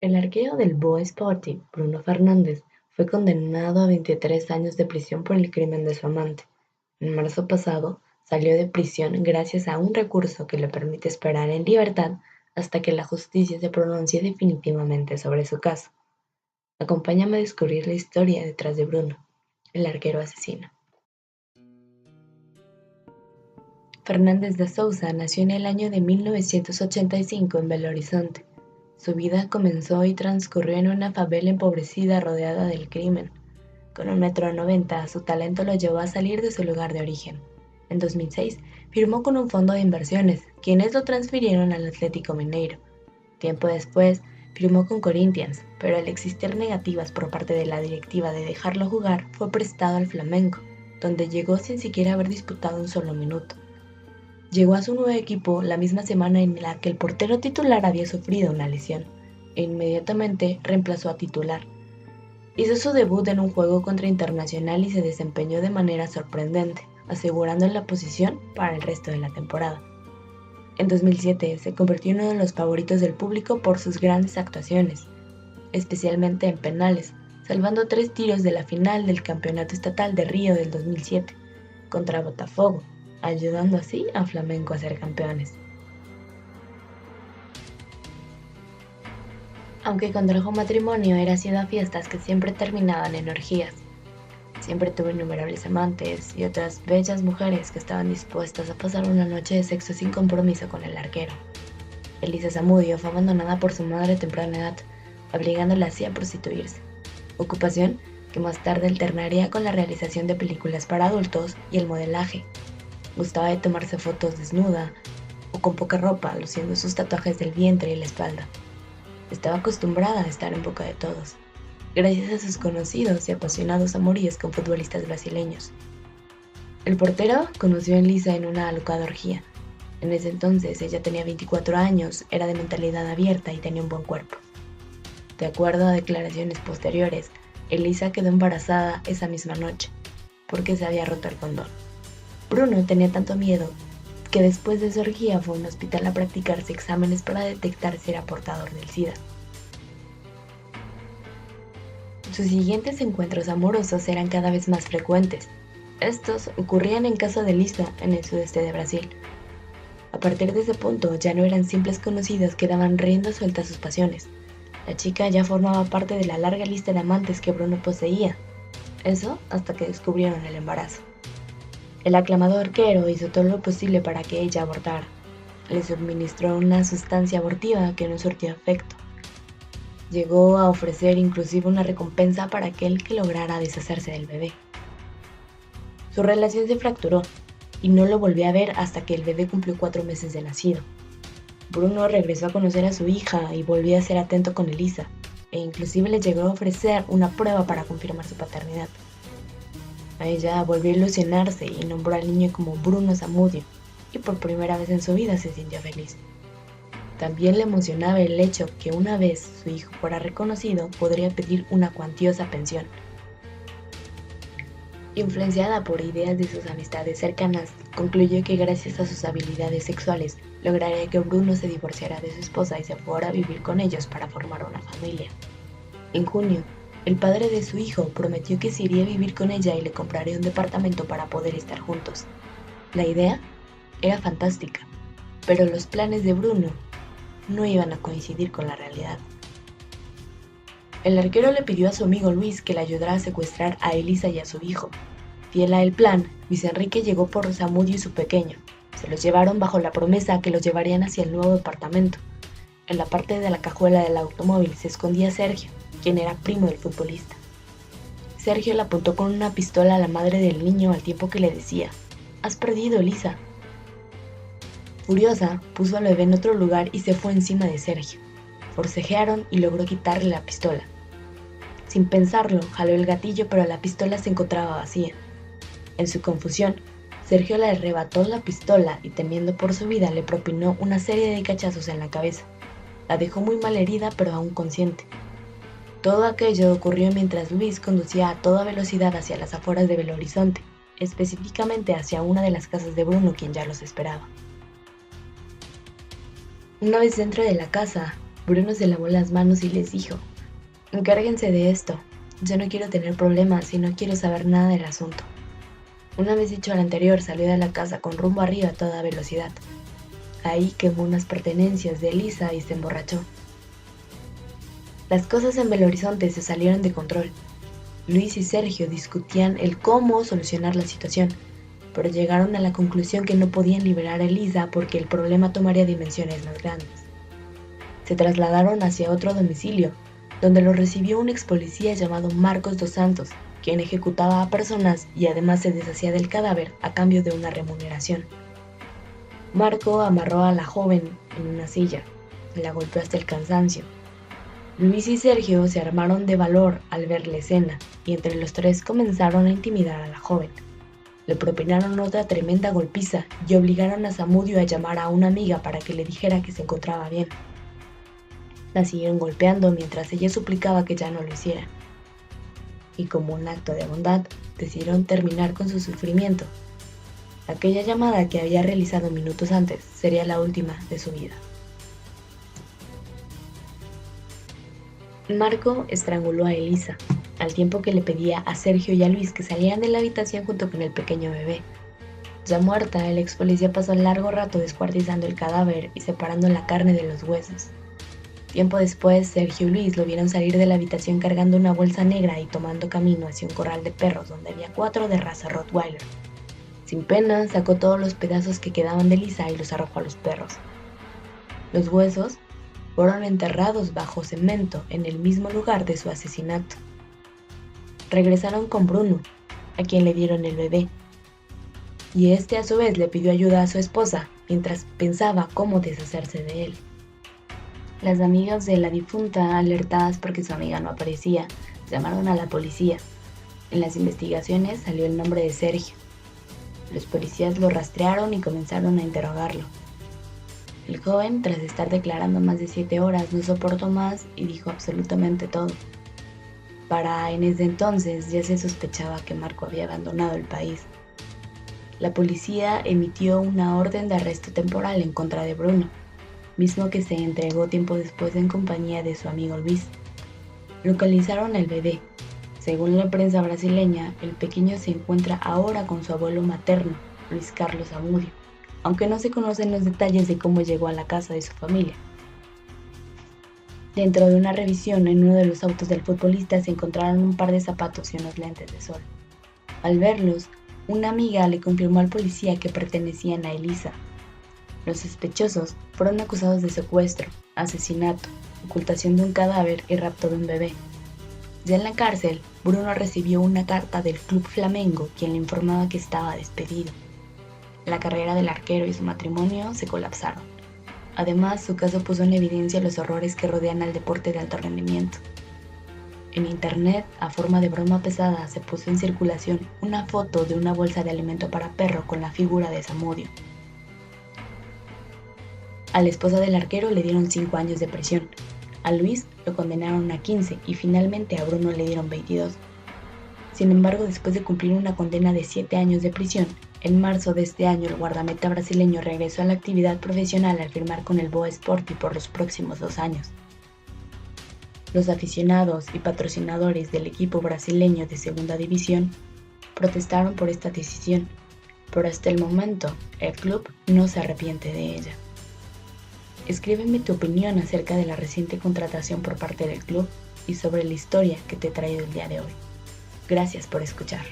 El arquero del Boa Sporting, Bruno Fernández, fue condenado a 23 años de prisión por el crimen de su amante. En marzo pasado, salió de prisión gracias a un recurso que le permite esperar en libertad hasta que la justicia se pronuncie definitivamente sobre su caso. Acompáñame a descubrir la historia detrás de Bruno, el arquero asesino. Fernández de Souza nació en el año de 1985 en Belo Horizonte. Su vida comenzó y transcurrió en una favela empobrecida rodeada del crimen. Con 1,90 m, su talento lo llevó a salir de su lugar de origen. En 2006, firmó con un fondo de inversiones, quienes lo transfirieron al Atlético Mineiro. Tiempo después, firmó con Corinthians, pero al existir negativas por parte de la directiva de dejarlo jugar, fue prestado al Flamengo, donde llegó sin siquiera haber disputado un solo minuto. Llegó a su nuevo equipo la misma semana en la que el portero titular había sufrido una lesión, e inmediatamente reemplazó a titular. Hizo su debut en un juego contra Internacional y se desempeñó de manera sorprendente, asegurando la posición para el resto de la temporada. En 2007 se convirtió en uno de los favoritos del público por sus grandes actuaciones, especialmente en penales, salvando 3 tiros de la final del Campeonato Estatal de Río del 2007 contra Botafogo, ayudando así a Flamengo a ser campeones. Aunque contrajo matrimonio, era sido a fiestas que siempre terminaban en orgías. Siempre tuvo innumerables amantes y otras bellas mujeres que estaban dispuestas a pasar una noche de sexo sin compromiso con el arquero. Elisa Zamudio fue abandonada por su madre a temprana edad, obligándola así a prostituirse, ocupación que más tarde alternaría con la realización de películas para adultos y el modelaje. Gustaba de tomarse fotos desnuda o con poca ropa, luciendo sus tatuajes del vientre y la espalda. Estaba acostumbrada a estar en boca de todos, gracias a sus conocidos y apasionados amoríos con futbolistas brasileños. El portero conoció a Elisa en una alocada orgía. En ese entonces ella tenía 24 años, era de mentalidad abierta y tenía un buen cuerpo. De acuerdo a declaraciones posteriores, Elisa quedó embarazada esa misma noche, porque se había roto el condón. Bruno tenía tanto miedo que después de su orgía fue a un hospital a practicarse exámenes para detectar si era portador del SIDA. Sus siguientes encuentros amorosos eran cada vez más frecuentes. Estos ocurrían en casa de Elisa, en el sudeste de Brasil. A partir de ese punto ya no eran simples conocidos que daban rienda suelta a sus pasiones. La chica ya formaba parte de la larga lista de amantes que Bruno poseía. Eso hasta que descubrieron el embarazo. El aclamado arquero hizo todo lo posible para que ella abortara. Le suministró una sustancia abortiva que no surtió efecto. Llegó a ofrecer inclusive una recompensa para aquel que lograra deshacerse del bebé. Su relación se fracturó y no lo volvió a ver hasta que el bebé cumplió 4 meses de nacido. Bruno regresó a conocer a su hija y volvió a ser atento con Elisa, e inclusive le llegó a ofrecer una prueba para confirmar su paternidad. A ella volvió a ilusionarse y nombró al niño como Bruno Zamudio, y por primera vez en su vida se sintió feliz. También le emocionaba el hecho que una vez su hijo fuera reconocido podría pedir una cuantiosa pensión. Influenciada por ideas de sus amistades cercanas, concluyó que gracias a sus habilidades sexuales lograría que Bruno se divorciara de su esposa y se fuera a vivir con ellos para formar una familia. En junio, el padre de su hijo prometió que se iría a vivir con ella y le compraría un departamento para poder estar juntos. La idea era fantástica, pero los planes de Bruno no iban a coincidir con la realidad. El arquero le pidió a su amigo Luis que le ayudara a secuestrar a Elisa y a su hijo. Fiel a el plan, Luis Enrique llegó por Zamudio y su pequeño. Se los llevaron bajo la promesa que los llevarían hacia el nuevo departamento. En la parte de la cajuela del automóvil se escondía Sergio, quien era primo del futbolista. Sergio le apuntó con una pistola a la madre del niño al tiempo que le decía: «Has perdido, Elisa». Furiosa, puso al bebé en otro lugar y se fue encima de Sergio. Forcejearon y logró quitarle la pistola. Sin pensarlo, jaló el gatillo, pero la pistola se encontraba vacía. En su confusión, Sergio le arrebató la pistola y, temiendo por su vida, le propinó una serie de cachazos en la cabeza. La dejó muy mal herida, pero aún consciente. Todo aquello ocurrió mientras Luis conducía a toda velocidad hacia las afueras de Belo Horizonte, específicamente hacia una de las casas de Bruno, quien ya los esperaba. Una vez dentro de la casa, Bruno se lavó las manos y les dijo: encárguense de esto. Yo no quiero tener problemas y no quiero saber nada del asunto. Una vez dicho lo anterior, salió de la casa con rumbo arriba a toda velocidad. Ahí quemó unas pertenencias de Elisa y se emborrachó. Las cosas en Belo Horizonte se salieron de control. Luis y Sergio discutían el cómo solucionar la situación, pero llegaron a la conclusión que no podían liberar a Elisa porque el problema tomaría dimensiones más grandes. Se trasladaron hacia otro domicilio, donde lo recibió un ex policía llamado Marcos dos Santos, quien ejecutaba a personas y además se deshacía del cadáver a cambio de una remuneración. Marco amarró a la joven en una silla, la golpeó hasta el cansancio. Luis y Sergio se armaron de valor al ver la escena y entre los tres comenzaron a intimidar a la joven. Le propinaron otra tremenda golpiza y obligaron a Zamudio a llamar a una amiga para que le dijera que se encontraba bien. La siguieron golpeando mientras ella suplicaba que ya no lo hiciera. Y como un acto de bondad, decidieron terminar con su sufrimiento. Aquella llamada que había realizado minutos antes sería la última de su vida. Marco estranguló a Elisa, al tiempo que le pedía a Sergio y a Luis que salieran de la habitación junto con el pequeño bebé. Ya muerta, el ex policía pasó largo rato descuartizando el cadáver y separando la carne de los huesos. Tiempo después, Sergio y Luis lo vieron salir de la habitación cargando una bolsa negra y tomando camino hacia un corral de perros donde había 4 de raza Rottweiler. Sin pena, sacó todos los pedazos que quedaban de Elisa y los arrojó a los perros. Los huesos fueron enterrados bajo cemento en el mismo lugar de su asesinato. Regresaron con Bruno, a quien le dieron el bebé, y este a su vez le pidió ayuda a su esposa mientras pensaba cómo deshacerse de él. Las amigas de la difunta, alertadas porque su amiga no aparecía, llamaron a la policía. En las investigaciones salió el nombre de Sergio. Los policías lo rastrearon y comenzaron a interrogarlo. El joven, tras estar declarando más de 7 horas, no soportó más y dijo absolutamente todo. Para en ese entonces ya se sospechaba que Marco había abandonado el país. La policía emitió una orden de arresto temporal en contra de Bruno, mismo que se entregó tiempo después en compañía de su amigo Luis. Localizaron al bebé. Según la prensa brasileña, el pequeño se encuentra ahora con su abuelo materno, Luis Carlos Zamudio, aunque no se conocen los detalles de cómo llegó a la casa de su familia. Dentro de una revisión en uno de los autos del futbolista se encontraron un par de zapatos y unos lentes de sol. Al verlos, una amiga le confirmó al policía que pertenecían a Elisa. Los sospechosos fueron acusados de secuestro, asesinato, ocultación de un cadáver y rapto de un bebé. Ya en la cárcel, Bruno recibió una carta del Club Flamengo, quien le informaba que estaba despedido. La carrera del arquero y su matrimonio se colapsaron. Además, su caso puso en evidencia los horrores que rodean al deporte de alto rendimiento. En internet, a forma de broma pesada, se puso en circulación una foto de una bolsa de alimento para perro con la figura de Zamudio. A la esposa del arquero le dieron 5 años de prisión, a Luis lo condenaron a 15 y finalmente a Bruno le dieron 22. Sin embargo, después de cumplir una condena de 7 años de prisión, en marzo de este año el guardameta brasileño regresó a la actividad profesional al firmar con el Boa Esporte por los próximos 2 años. Los aficionados y patrocinadores del equipo brasileño de segunda división protestaron por esta decisión, pero hasta el momento el club no se arrepiente de ella. Escríbeme tu opinión acerca de la reciente contratación por parte del club y sobre la historia que te he traído el día de hoy. Gracias por escuchar.